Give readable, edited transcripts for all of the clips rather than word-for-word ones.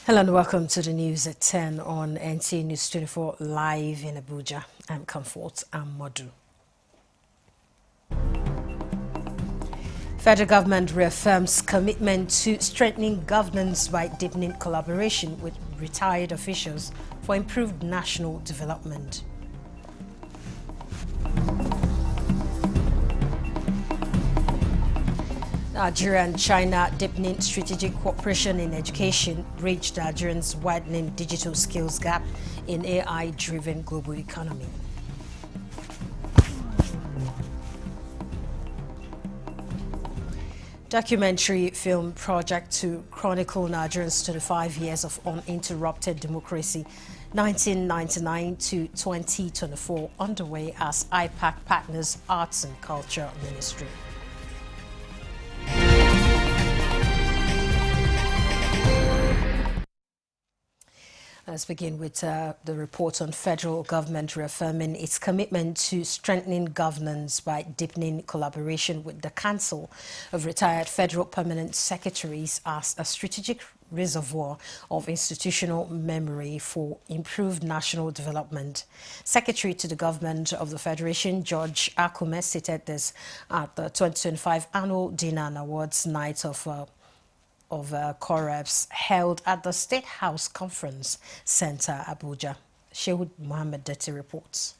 Hello and welcome to the news at 10 on NTA News 24 live in Abuja. I'm Comfort Amadu. Federal government reaffirms commitment to strengthening governance by deepening collaboration with retired officials for improved national development. Nigeria and China deepening strategic cooperation in education bridged Nigerians' widening digital skills gap in AI-driven global economy. Documentary film project to chronicle Nigerians' 25 years of uninterrupted democracy, 1999 to 2024, underway as IPAC partners Arts and Culture Ministry. Let's begin with the report on federal government reaffirming its commitment to strengthening governance by deepening collaboration with the Council of Retired Federal Permanent Secretaries as a strategic reservoir of institutional memory for improved national development. Secretary to the Government of the Federation, George Akume, stated this at the 2025 Annual Dinner and Awards Night of Correps held at the State House Conference Center, Abuja. Shehu Mohammed Detti reports.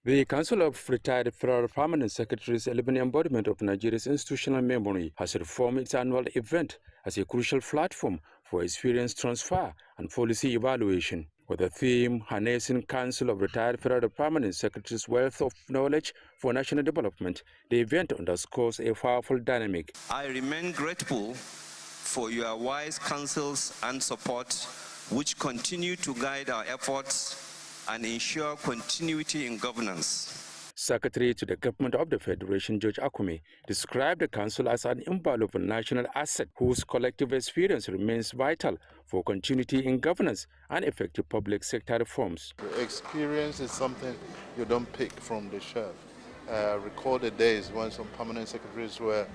The Council of Retired Federal Permanent Secretaries, a living embodiment of Nigeria's institutional memory, has reformed its annual event as a crucial platform for experience transfer and policy evaluation. With the theme, Harnessing Council of Retired Federal Permanent Secretaries' Wealth of Knowledge for National Development, the event underscores a powerful dynamic. I remain grateful for your wise counsels and support, which continue to guide our efforts and ensure continuity in governance. Secretary to the Government of the Federation, George Akume, described the Council as an invaluable national asset whose collective experience remains vital for continuity in governance and effective public sector reforms. Experience is something you don't pick from the shelf. Recall the days when some permanent secretaries were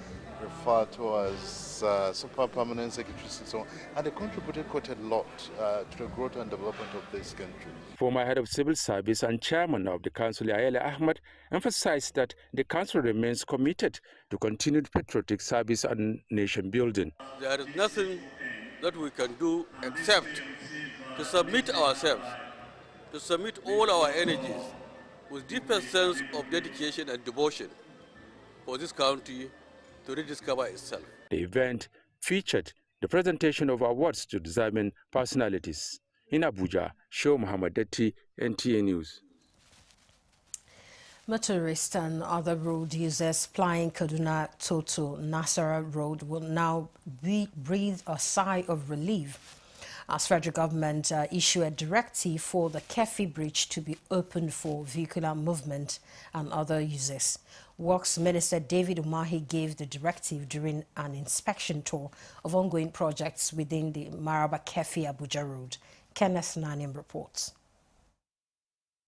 referred to as super permanent secretaries and so on, and they contributed quite a lot to the growth and development of this country. Former head of civil service and chairman of the council, Ayele Ahmed, emphasized that the council remains committed to continued patriotic service and nation building. There is nothing that we can do except to submit ourselves, to submit all our energies with deepest sense of dedication and devotion for this country to rediscover itself. The event featured the presentation of awards to deserving personalities. In Abuja, Shehu Mohammed Detti, NTA News. Motorists and other road users plying Kaduna Toto Nasara Road will now breathe a sigh of relief as federal government issued a directive for the Kefi Bridge to be opened for vehicular movement and other uses. Works Minister David Umahi gave the directive during an inspection tour of ongoing projects within the Maraba Kefi Abuja Road. Kenneth Nanim reports.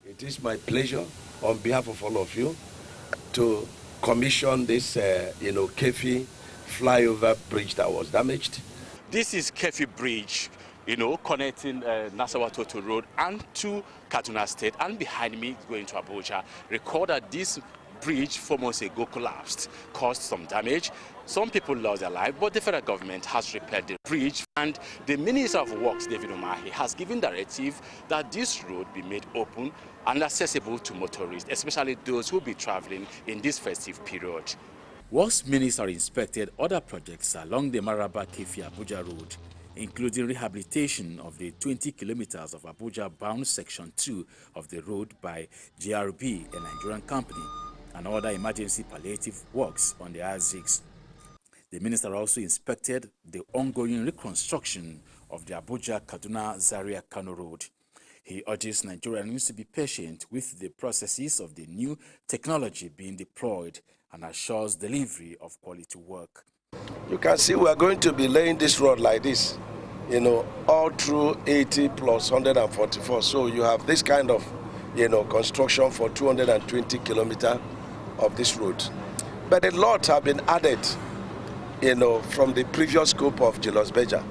It is my pleasure on behalf of all of you to commission this Kefi flyover bridge that was damaged. This is Kefi Bridge, connecting Nasarawa Toto Road and to Kaduna State, and behind me going to Abuja. Recall that this bridge 4 months ago collapsed, caused some damage. Some people lost their life, but the federal government has repaired the bridge, and the Minister of Works, David Umahi, has given directive that this road be made open and accessible to motorists, especially those who will be traveling in this festive period. Works Minister inspected other projects along the Maraba Kefi Abuja Road, including rehabilitation of the 20 kilometers of Abuja-bound Section 2 of the road by GRB, a Nigerian company, and other emergency palliative works on the R6. The minister also inspected the ongoing reconstruction of the Abuja-Kaduna-Zaria-Kano Road. He urges Nigerians to be patient with the processes of the new technology being deployed and assures delivery of quality work. You can see we are going to be laying this road like this, all through 80 plus 144. So you have this kind of, construction for 220 kilometers of this road. But a lot have been added, from the previous scope of Julius Berger.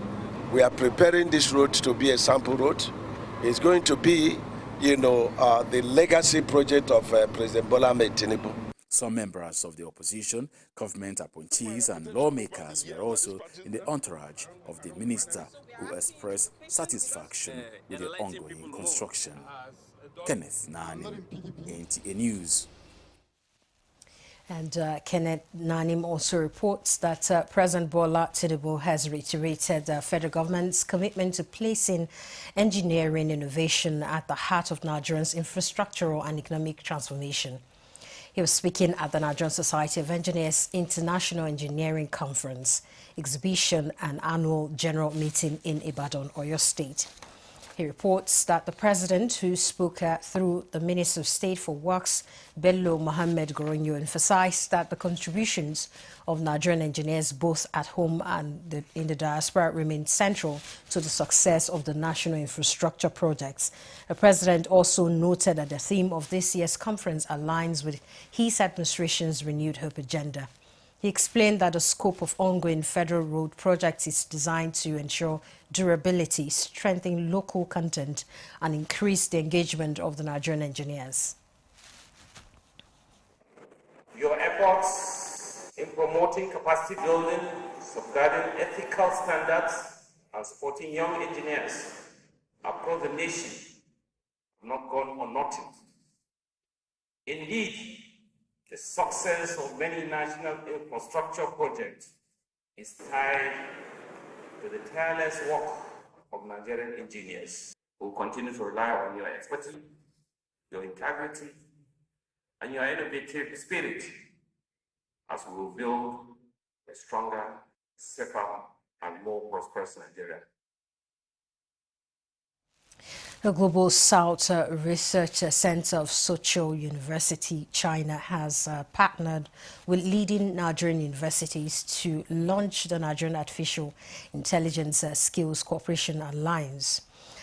We are preparing this road to be a sample road. It's going to be, the legacy project of President Bola Ahmed Tinubu. Some members of the opposition, government appointees and lawmakers were also in the entourage of the minister, who expressed satisfaction with the ongoing construction. Kenneth Nanim, NTA News. And Kenneth Nanim also reports that President Bola Tinubu has reiterated the federal government's commitment to placing engineering innovation at the heart of Nigeria's infrastructural and economic transformation. He was speaking at the Nigerian Society of Engineers International Engineering Conference, Exhibition and Annual General Meeting in Ibadan, Oyo State. He reports that the president, who spoke through the Minister of State for Works, Bello Mohammed Goronyo, emphasized that the contributions of Nigerian engineers, both at home and in the diaspora, remain central to the success of the national infrastructure projects. The president also noted that the theme of this year's conference aligns with his administration's renewed hope agenda. He explained that the scope of ongoing federal road projects is designed to ensure durability, strengthen local content, and increase the engagement of the Nigerian engineers. Your efforts in promoting capacity building, safeguarding ethical standards, and supporting young engineers across the nation have not gone unnoticed. Indeed, the success of many national infrastructure projects is tied to the tireless work of Nigerian engineers who continue to rely on your expertise, your integrity, and your innovative spirit as we will build a stronger, safer, and more prosperous Nigeria. The Global South Research Center of Soochow University, China, has partnered with leading Nigerian universities to launch the Nigerian Artificial Intelligence Skills Cooperation Alliance.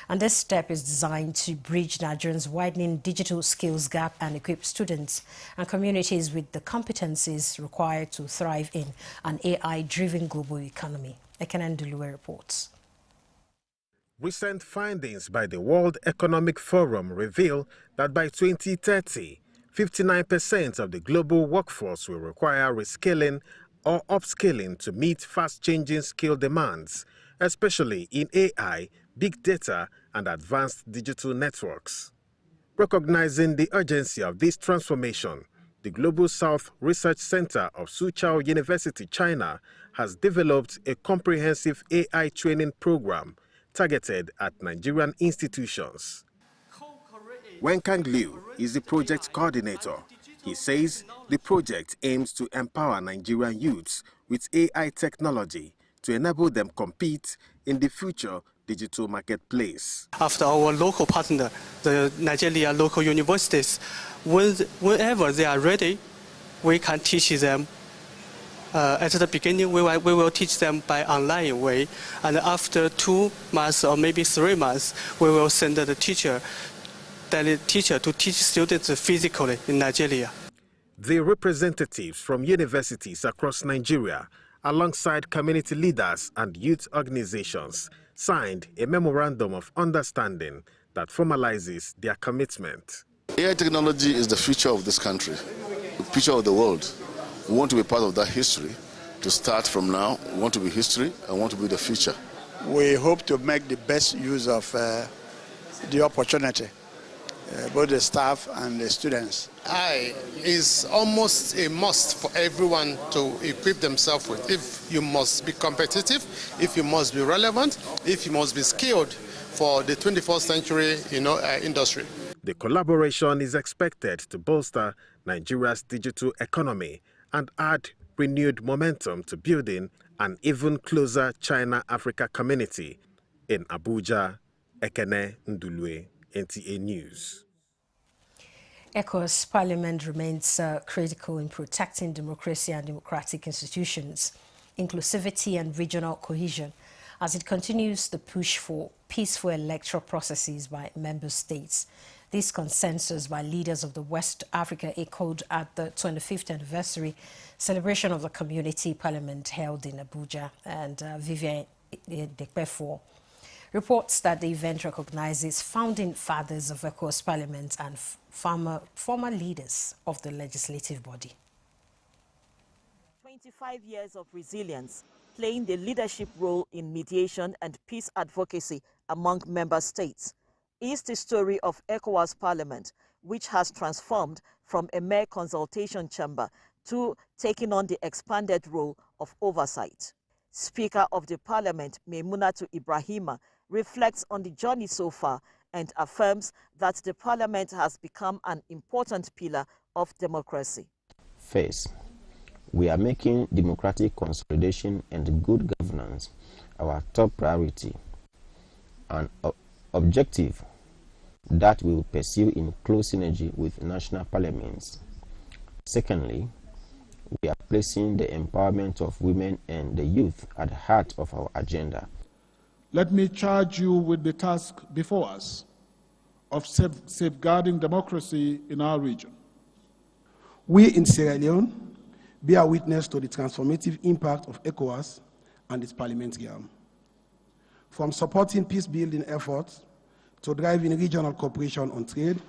And this step is designed to bridge Nigerians' widening digital skills gap and equip students and communities with the competencies required to thrive in an AI-driven global economy. Ekene Nduluwe reports. Recent findings by the World Economic Forum reveal that by 2030, 59% of the global workforce will require reskilling or upskilling to meet fast-changing skill demands, especially in AI, big data, and advanced digital networks. Recognizing the urgency of this transformation, the Global South Research Center of Soochow University, China, has developed a comprehensive AI training program targeted at Nigerian institutions. Wenkang Liu is the project coordinator. He says the project aims to empower Nigerian youths with AI technology to enable them compete in the future digital marketplace. After our local partner, the Nigeria local universities, whenever they are ready, we can teach them. At the beginning, we will teach them by online way, and after 2 months or maybe 3 months, we will send the teacher to teach students physically in Nigeria. The representatives from universities across Nigeria, alongside community leaders and youth organizations, signed a memorandum of understanding that formalizes their commitment. AI technology is the future of this country, the future of the world. We want to be part of that history. To start from now, we want to be history and want to be the future. We hope to make the best use of the opportunity, both the staff and the students. AI is almost a must for everyone to equip themselves with. If you must be competitive, if you must be relevant, if you must be skilled for the 21st century industry. The collaboration is expected to bolster Nigeria's digital economy and add renewed momentum to building an even closer China-Africa community. In Abuja, Ekene Nduluwe, NTA News. ECOWAS Parliament remains critical in protecting democracy and democratic institutions, inclusivity and regional cohesion, as it continues the push for peaceful electoral processes by member states. This consensus by leaders of the West Africa echoed at the 25th anniversary celebration of the Community Parliament held in Abuja. And Vivian Idekpefor reports that the event recognizes founding fathers of ECOWAS Parliament and former leaders of the legislative body. 25 years of resilience, playing the leadership role in mediation and peace advocacy among member states, is the story of ECOWAS Parliament, which has transformed from a mere consultation chamber to taking on the expanded role of oversight. Speaker of the Parliament, Maimunatu Ibrahima, reflects on the journey so far and affirms that the Parliament has become an important pillar of democracy. First, we are making democratic consolidation and good governance our top priority, an objective that we will pursue in close synergy with national parliaments. Secondly, we are placing the empowerment of women and the youth at the heart of our agenda. Let me charge you with the task before us of safeguarding democracy in our region. We in Sierra Leone bear witness to the transformative impact of ECOWAS and its parliamentary arm. From supporting peace-building efforts to driving regional cooperation on trade,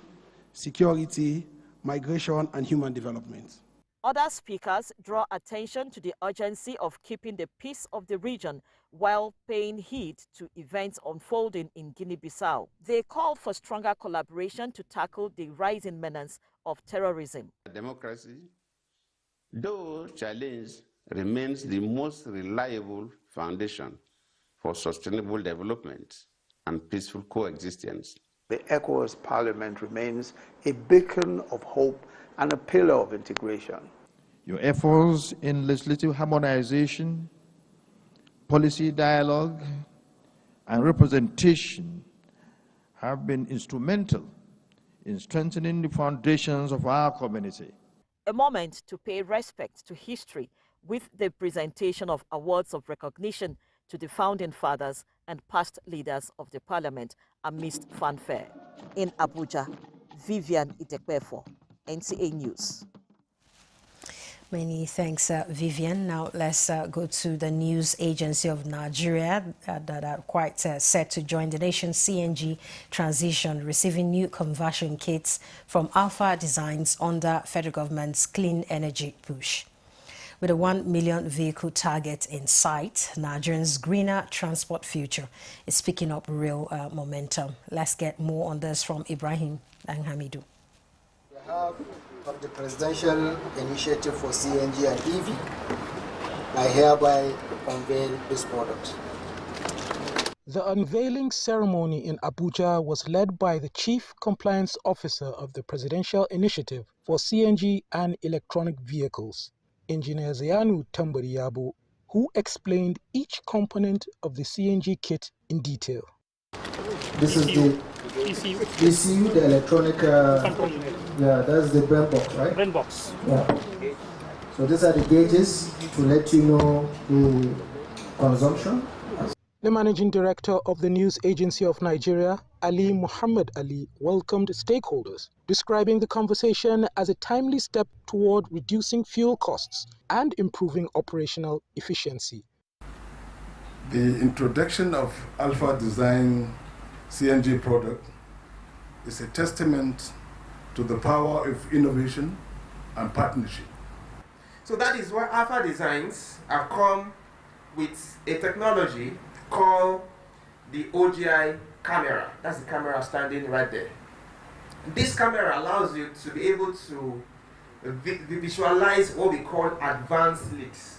security, migration, and human development. Other speakers draw attention to the urgency of keeping the peace of the region while paying heed to events unfolding in Guinea-Bissau. They call for stronger collaboration to tackle the rising menace of terrorism. Democracy, though challenged, remains the most reliable foundation for sustainable development and peaceful coexistence. The ECOWAS Parliament remains a beacon of hope and a pillar of integration. Your efforts in legislative harmonization, policy dialogue, and representation have been instrumental in strengthening the foundations of our community. A moment to pay respect to history with the presentation of awards of recognition to the founding fathers and past leaders of the Parliament amidst fanfare. In Abuja, Vivian Idekpefor, NTA News. Many thanks, Vivian. Now let's go to the news agency of Nigeria that are quite set to join the nation's CNG transition, receiving new conversion kits from Alpha Designs under federal government's clean energy push. With a 1 million vehicle target in sight, Nigerians' greener transport future is picking up real momentum. Let's get more on this from Ibrahim Danhamidu. On behalf of the Presidential Initiative for CNG and EV, I hereby unveil this product. The unveiling ceremony in Abuja was led by the Chief Compliance Officer of the Presidential Initiative for CNG and Electronic Vehicles, Engineer Zayanu Tambariyabo, who explained each component of the CNG kit in detail. This is the ECU, the electronic, yeah, that's the brain box, right? Brain box. Yeah. So these are the gauges to let you know the consumption. The Managing Director of the News Agency of Nigeria, Ali Muhammad Ali, welcomed stakeholders, describing the conversation as a timely step toward reducing fuel costs and improving operational efficiency. The introduction of Alpha Design CNG product is a testament to the power of innovation and partnership. So that is why Alpha Designs have come with a technology called the OGI camera. That's the camera standing right there. This camera allows you to be able to visualize what we call advanced leaks.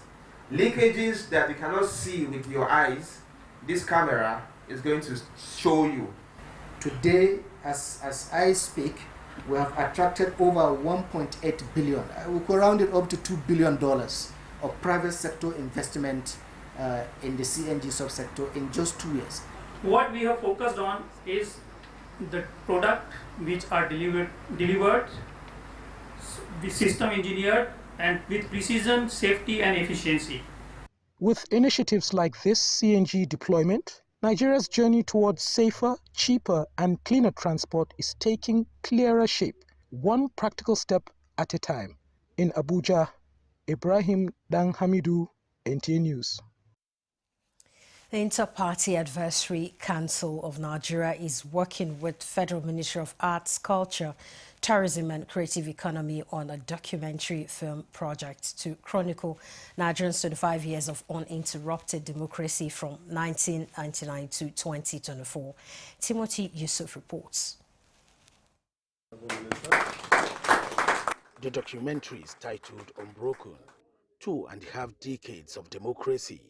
Leakages that you cannot see with your eyes, this camera is going to show you. Today, as I speak, we have attracted over 1.8 billion. We could round it up to $2 billion of private sector investment in the CNG subsector in just 2 years. What we have focused on is the product which are delivered, the system engineered and with precision, safety and efficiency. With initiatives like this CNG deployment, Nigeria's journey towards safer, cheaper and cleaner transport is taking clearer shape, one practical step at a time. In Abuja, Ibrahim Danhamidu, NTA News. The Inter-Party Advisory Council of Nigeria is working with Federal Ministry of Arts, Culture, Tourism and Creative Economy on a documentary film project to chronicle Nigeria's 25 years of uninterrupted democracy from 1999 to 2024. Timothy Yusuf reports. The documentary is titled Unbroken, 2.5 Decades of Democracy.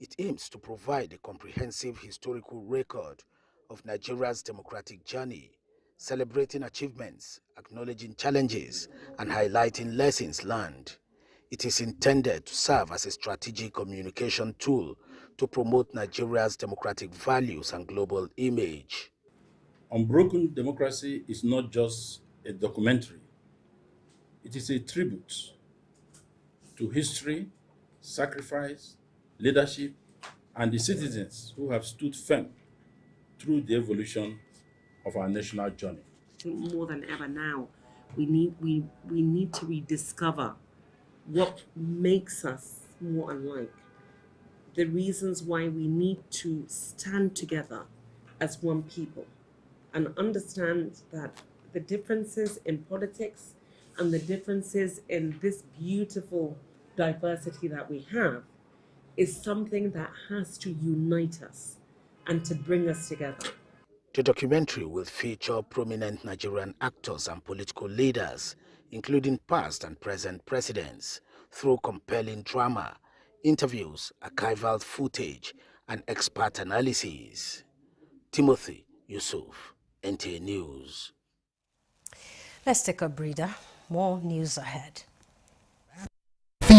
It aims to provide a comprehensive historical record of Nigeria's democratic journey, celebrating achievements, acknowledging challenges, and highlighting lessons learned. It is intended to serve as a strategic communication tool to promote Nigeria's democratic values and global image. Unbroken Democracy is not just a documentary. It is a tribute to history, sacrifice, leadership, and the citizens who have stood firm through the evolution of our national journey. More than ever now, we need to rediscover what makes us more alike, the reasons why we need to stand together as one people and understand that the differences in politics and the differences in this beautiful diversity that we have is something that has to unite us and to bring us together. The documentary will feature prominent Nigerian actors and political leaders, including past and present presidents, through compelling drama, interviews, archival footage, and expert analyses. Timothy Yusuf, NTA News. Let's take a breather. More news ahead.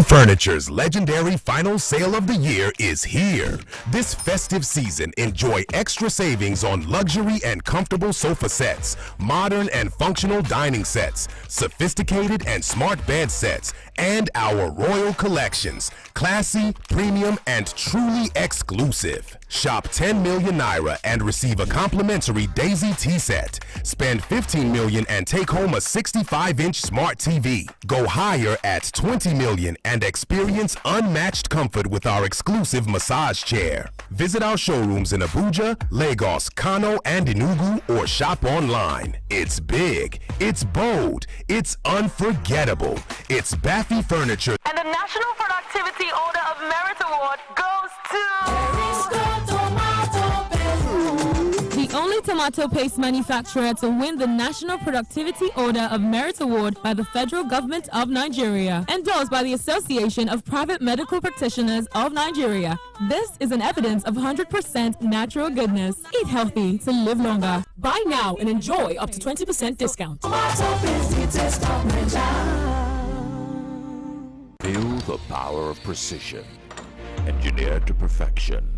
Furniture's legendary final sale of the year is here. This festive season, enjoy extra savings on luxury and comfortable sofa sets, modern and functional dining sets, sophisticated and smart bed sets, and our royal collections, classy, premium, and truly exclusive. Shop 10 million naira and receive a complimentary Daisy tea set. Spend 15 million and take home a 65-inch smart TV. Go higher at 20 million and experience unmatched comfort with our exclusive massage chair. Visit our showrooms in Abuja, Lagos, Kano, and Enugu, or shop online. It's big, it's bold, it's unforgettable. It's Baffy Furniture. And the National Productivity Order of Merit Award goes to... The only tomato paste manufacturer to win the National Productivity Order of Merit Award by the Federal Government of Nigeria, endorsed by the Association of Private Medical Practitioners of Nigeria. This is an evidence of 100% natural goodness. Eat healthy to live longer. Buy now and enjoy up to 20% discount. Feel the power of precision, engineered to perfection.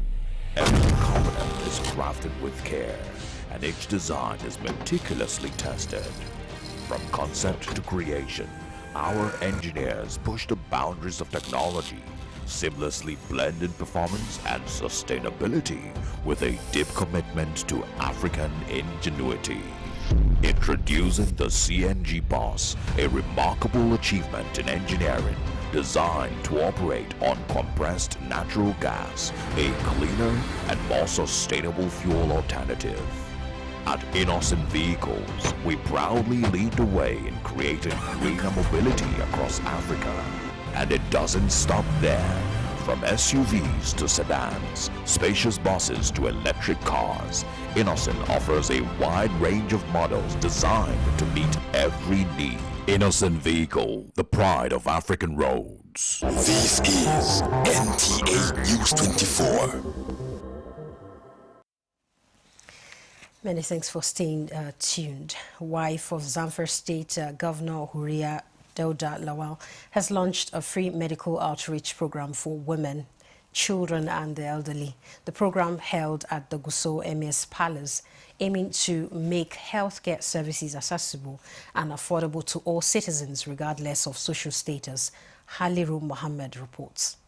Every component is crafted with care, and each design is meticulously tested. From concept to creation, our engineers push the boundaries of technology, seamlessly blending performance and sustainability with a deep commitment to African ingenuity. Introducing the CNG Boss, a remarkable achievement in engineering designed to operate on compressed natural gas, a cleaner and more sustainable fuel alternative. At Innocent Vehicles, we proudly lead the way in creating greener mobility across Africa. And it doesn't stop there. From SUVs to sedans, spacious buses to electric cars, Innocent offers a wide range of models designed to meet every need. Innocent Vehicle, the pride of African roads. This is NTA News 24. Many thanks for staying tuned. Wife of Zamfara State Governor Huria Dauda Lawal has launched a free medical outreach program for women, children and the elderly. The program held at the Gusau Emirs Palace, aiming to make healthcare services accessible and affordable to all citizens regardless of social status. Haliru Mohammed reports.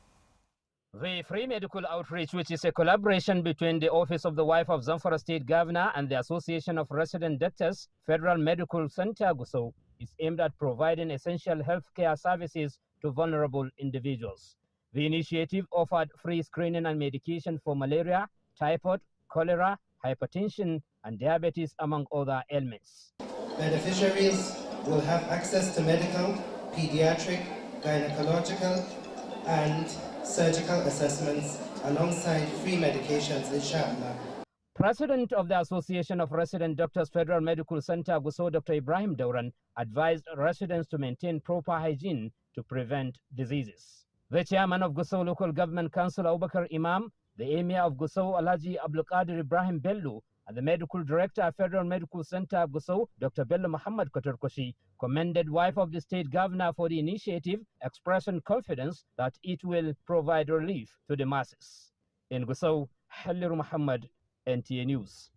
The free medical outreach, which is a collaboration between the Office of the Wife of Zamfara State Governor and the Association of Resident Doctors, Federal Medical Center Gusau, is aimed at providing essential healthcare services to vulnerable individuals. The initiative offered free screening and medication for malaria, typhoid, cholera, hypertension, and diabetes, among other ailments. Beneficiaries will have access to medical, pediatric, gynecological, and surgical assessments alongside free medications, inshallah. President of the Association of Resident Doctors Federal Medical Center, Gusau, Dr. Ibrahim Dauran, advised residents to maintain proper hygiene to prevent diseases. The chairman of Gusau Local Government Council, Abubakar Imam, the emir of Gusau, Alhaji Abdulkadir Ibrahim Bello, and the medical director of Federal Medical Center, Gusau, Dr. Bello Muhammad Kotorkoshi, commended wife of the state governor for the initiative, expressing confidence that it will provide relief to the masses. In Gusau, Halil Muhammad, NTA News.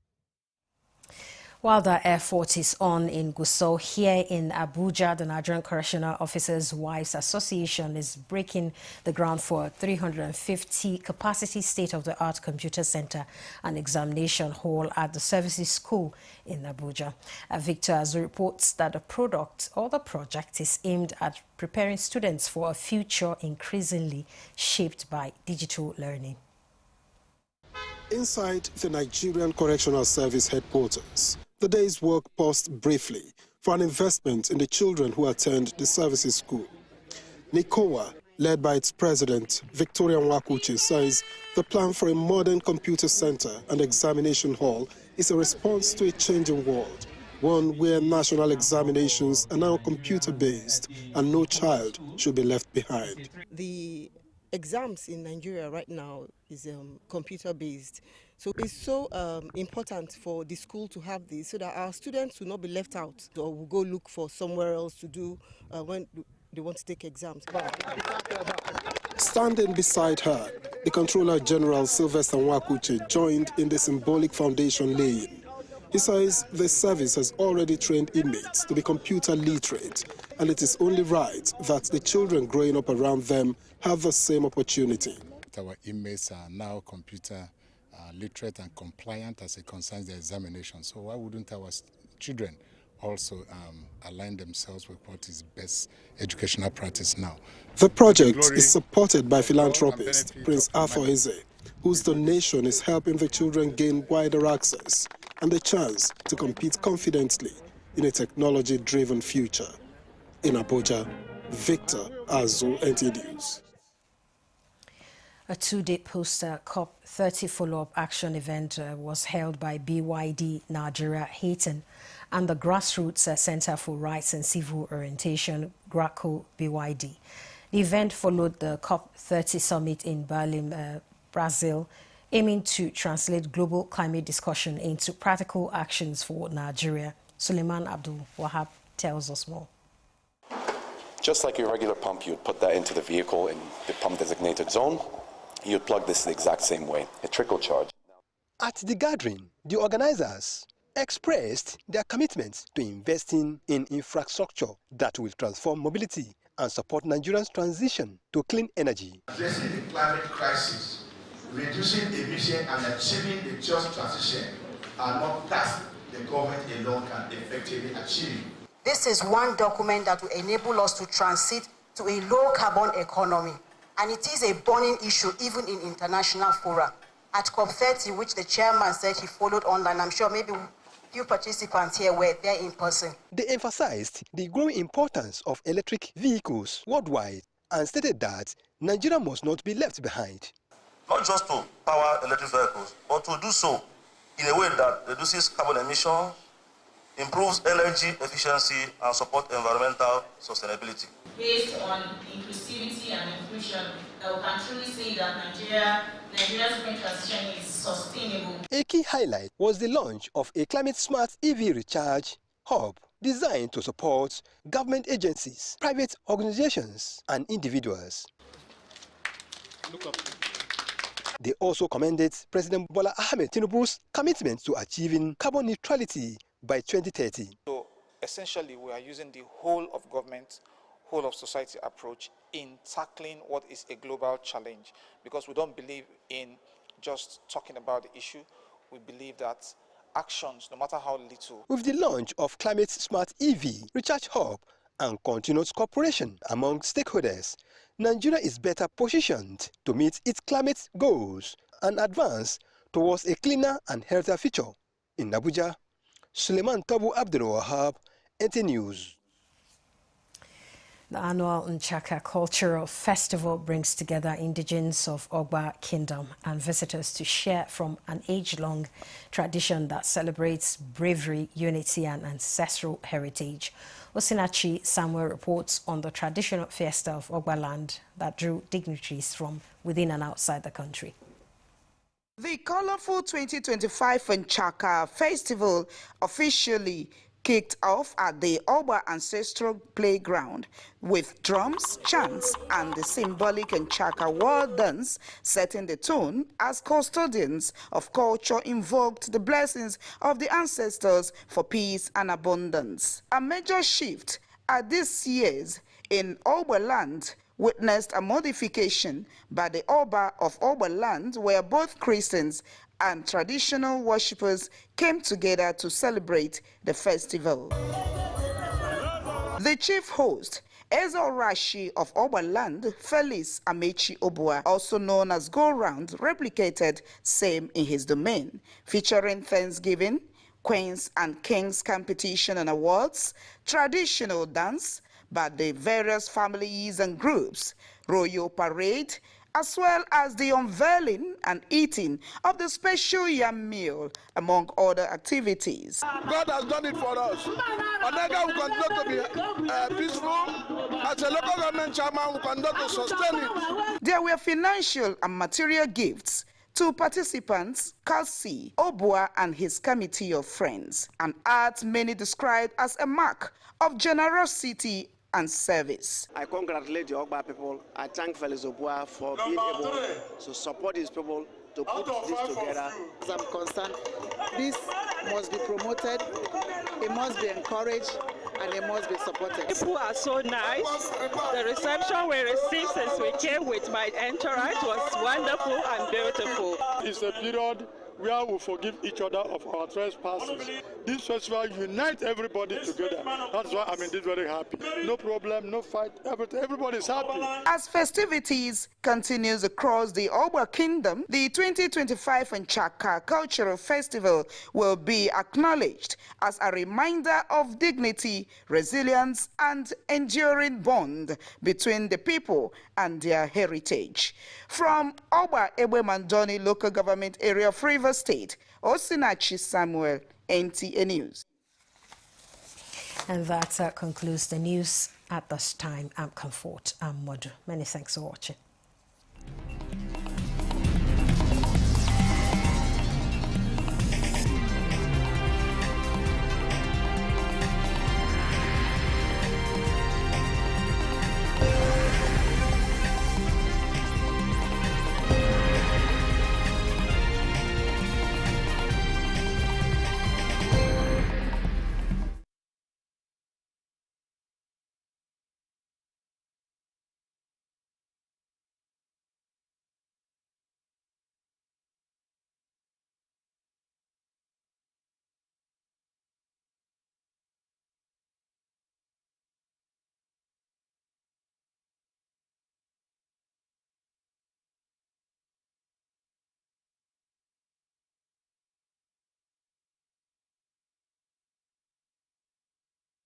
While the effort is on in Gusau, here in Abuja, the Nigerian Correctional Officers' Wives Association is breaking the ground for a 350 capacity state-of-the-art computer center and examination hall at the Services School in Abuja. Victor Azu reports that the project is aimed at preparing students for a future increasingly shaped by digital learning. Inside the Nigerian Correctional Service headquarters, the day's work paused briefly for an investment in the children who attend the services school. NICOA, led by its president, Victoria Nwakuche, says the plan for a modern computer center and examination hall is a response to a changing world, one where national examinations are now computer-based and no child should be left behind. The exams in Nigeria right now is computer-based. So it's so important for the school to have this so that our students will not be left out or will go look for somewhere else to do when they want to take exams. Standing beside her, the Controller General Sylvester Nwakuche joined in the symbolic foundation laying. He says the service has already trained inmates to be computer literate, and it is only right that the children growing up around them have the same opportunity. Our inmates are now computer literate and compliant as it concerns the examination. So why wouldn't our children also align themselves with what is best educational practice now? The project is supported by philanthropist Prince Arthur Eze, whose donation is helping the children gain wider access and the chance to compete confidently in a technology-driven future. In Abuja, Victor Azu, NTA News. A two-day poster COP30 follow-up action event was held by BYD Nigeria Hayton and the Grassroots Center for Rights and Civil Orientation, GRACO BYD. The event followed the COP30 summit in Berlin, Brazil, aiming to translate global climate discussion into practical actions for Nigeria. Suleiman Abdul Wahab tells us more. Just like your regular pump, you'd put that into the vehicle in the pump designated zone. You'd plug this the exact same way, a trickle charge. At the gathering, the organizers expressed their commitment to investing in infrastructure that will transform mobility and support Nigeria's transition to clean energy. Addressing the climate crisis, reducing emission and achieving the just transition are not tasks the government alone can effectively achieve. This is one document that will enable us to transit to a low-carbon economy. And it is a burning issue even in international fora. At COP30, which the chairman said he followed online, I'm sure maybe few participants here were there in person. They emphasized the growing importance of electric vehicles worldwide and stated that Nigeria must not be left behind. Not just to power electric vehicles, but to do so in a way that reduces carbon emissions, improves energy efficiency, and supports environmental sustainability. Based on inclusivity and inclusion, that we can truly say that Nigeria's green transition is sustainable. A key highlight was the launch of a climate-smart EV recharge hub designed to support government agencies, private organizations, and individuals. They also commended President Bola Ahmed Tinubu's commitment to achieving carbon neutrality by 2030. So essentially, we are using the whole of government, whole of society approach in tackling what is a global challenge, because we don't believe in just talking about the issue. We believe that actions, no matter how little. With the launch of Climate Smart EV Recharge Hub and continuous cooperation among stakeholders, Nigeria is better positioned to meet its climate goals and advance towards a cleaner and healthier future. In Abuja, Suleiman Tabu Abdul Wahab, NT News. The annual Nchaka Cultural Festival brings together indigenes of Ogba Kingdom and visitors to share from an age-long tradition that celebrates bravery, unity and ancestral heritage. Osinachi Samuel reports on the traditional fiesta of Ogba land that drew dignitaries from within and outside the country. The colorful 2025 Nchaka Festival officially kicked off at the Ogba Ancestral Playground with drums, chants, and the symbolic Nchaka world dance setting the tone as custodians of culture invoked the blessings of the ancestors for peace and abundance. A major shift at this year's in Ogba land witnessed a modification by the Oba of Ogba land, where both Christians and traditional worshippers came together to celebrate the festival. The chief host, Ezo Rashi of Ogba land, Felix Amechi Obua, also known as Go Round, replicated same in his domain, featuring Thanksgiving, Queens and Kings competition and awards, traditional dance by the various families and groups, royal parade, as well as the unveiling and eating of the special yam meal, among other activities. God has done it for us. Onega will continue to be peaceful. As a local government chairman, we continue to sustain it. There were financial and material gifts to participants, Kasi Obua and his committee of friends, an art many described as a mark of generosity and service. I congratulate the Ogba people. I thank Felix Obua for being able to support these people to put this together. As I'm concerned, this must be promoted, it must be encouraged, and it must be supported. People are so nice. The reception we received since we came with my entourage was wonderful and beautiful. It's a period where we forgive each other of our trespasses. This festival unites everybody together. That's why I'm indeed very happy. No problem, no fight, everybody is happy. As festivities continues across the Ogba Kingdom, the 2025 Nchaka Cultural Festival will be acknowledged as a reminder of dignity, resilience, and enduring bond between the people and their heritage. From Ogba Egbe Mandoni local government area of Rivers State, Osinachi Samuel, NTA News. And that concludes the news at this time. I'm Comfort. I'm Modu. Many thanks for watching.